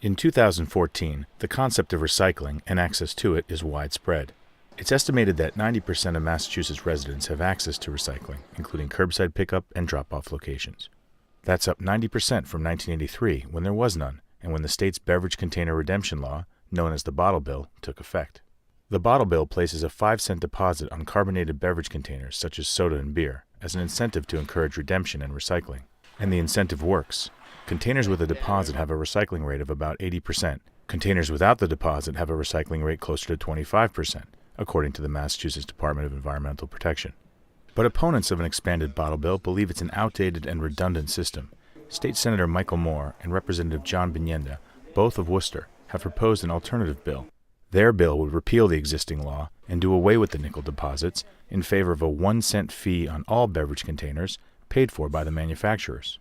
In 2014, the concept of recycling and access to it is widespread. It's estimated that 90% of Massachusetts residents have access to recycling, including curbside pickup and drop-off locations. That's up 90% from 1983, when there was none, and when the state's beverage container redemption law, known as the Bottle Bill, took effect. The Bottle Bill places a 5-cent deposit on carbonated beverage containers such as soda and beer as an incentive to encourage redemption and recycling. And the incentive works. Containers with a deposit have a recycling rate of about 80%. Containers without the deposit have a recycling rate closer to 25%, according to the Massachusetts Department of Environmental Protection. But opponents of an expanded Bottle Bill believe it's an outdated and redundant system. State Senator Michael Moore and Representative John Binyenda, both of Worcester, have proposed an alternative bill. Their bill would repeal the existing law and do away with the nickel deposits in favor of a 1-cent fee on all beverage containers paid for by the manufacturers.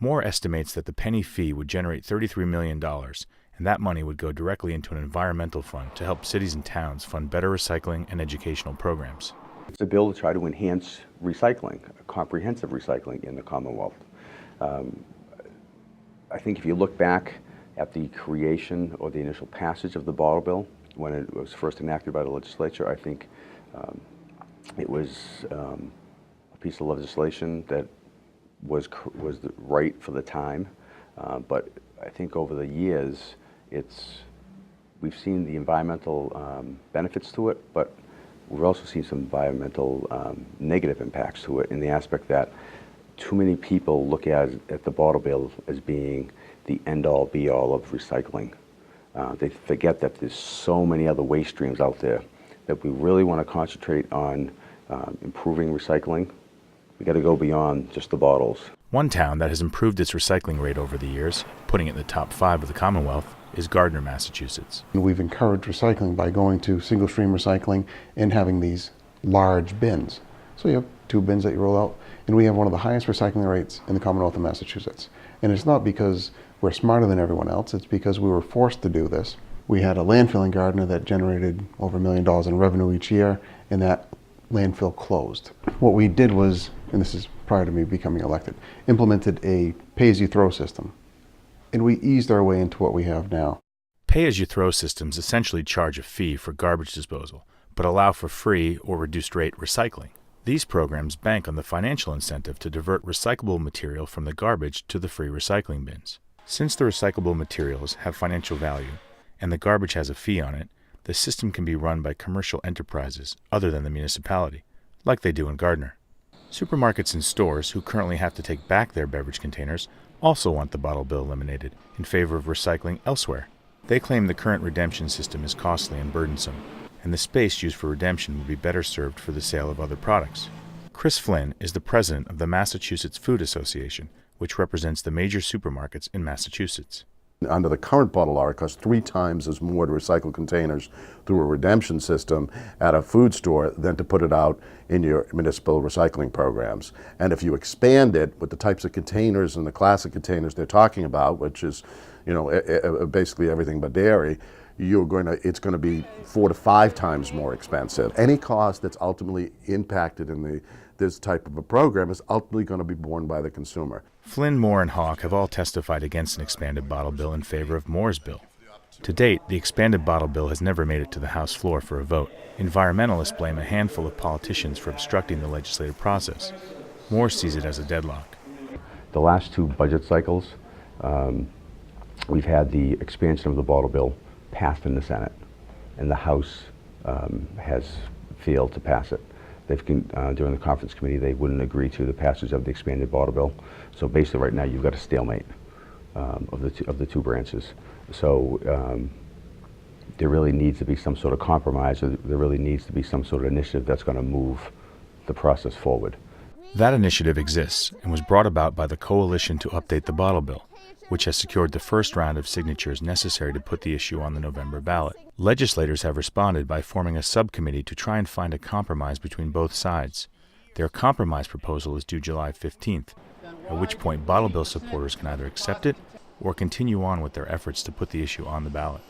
Moore estimates that the penny fee would generate $33 million, and that money would go directly into an environmental fund to help cities and towns fund better recycling and educational programs. It's a bill to try to enhance recycling, comprehensive recycling in the Commonwealth. I think if you look back at the creation or the initial passage of the Bottle Bill, when it was first enacted by the legislature, I think it was a piece of legislation that was right for the time, but I think over the years we've seen the environmental benefits to it, but we've also seen some environmental negative impacts to it in the aspect that too many people look at the Bottle Bill as being the end-all be-all of recycling. They forget that there's so many other waste streams out there that we really want to concentrate on improving recycling. We got to go beyond just the bottles. One town that has improved its recycling rate over the years, putting it in the top 5 of the Commonwealth, is Gardner, Massachusetts. We've encouraged recycling by going to single-stream recycling and having these large bins. So you have 2 bins that you roll out, and we have one of the highest recycling rates in the Commonwealth of Massachusetts. And it's not because we're smarter than everyone else, it's because we were forced to do this. We had a landfill in Gardner that generated over $1 million in revenue each year, and that landfill closed. What we did was, and this is prior to me becoming elected, implemented a pay-as-you-throw system. And we eased our way into what we have now. Pay-as-you-throw systems essentially charge a fee for garbage disposal, but allow for free or reduced rate recycling. These programs bank on the financial incentive to divert recyclable material from the garbage to the free recycling bins. Since the recyclable materials have financial value and the garbage has a fee on it, the system can be run by commercial enterprises other than the municipality, like they do in Gardner. Supermarkets and stores who currently have to take back their beverage containers also want the Bottle Bill eliminated in favor of recycling elsewhere. They claim the current redemption system is costly and burdensome, and the space used for redemption would be better served for the sale of other products. Chris Flynn is the president of the Massachusetts Food Association, which represents the major supermarkets in Massachusetts. Under the current bottle law, it costs 3 times as more to recycle containers through a redemption system at a food store than to put it out in your municipal recycling programs. And if you expand it with the types of containers and the classic containers they're talking about, which is, basically everything but dairy, it's going to be 4 to 5 times more expensive. Any cost that's ultimately impacted in this type of a program is ultimately going to be borne by the consumer. Flynn, Moore, and Hawk have all testified against an expanded Bottle Bill in favor of Moore's bill. To date, the expanded Bottle Bill has never made it to the House floor for a vote. Environmentalists blame a handful of politicians for obstructing the legislative process. Moore sees it as a deadlock. The last 2 budget cycles, we've had the expansion of the Bottle Bill passed in the Senate, and the House has failed to pass it. During the conference committee, they wouldn't agree to the passage of the expanded Bottle Bill. So basically right now you've got a stalemate of the two branches. So there really needs to be some sort of compromise, or there really needs to be some sort of initiative that's going to move the process forward. That initiative exists and was brought about by the Coalition to Update the Bottle Bill, which has secured the first round of signatures necessary to put the issue on the November ballot. Legislators have responded by forming a subcommittee to try and find a compromise between both sides. Their compromise proposal is due July 15th, at which point Bottle Bill supporters can either accept it or continue on with their efforts to put the issue on the ballot.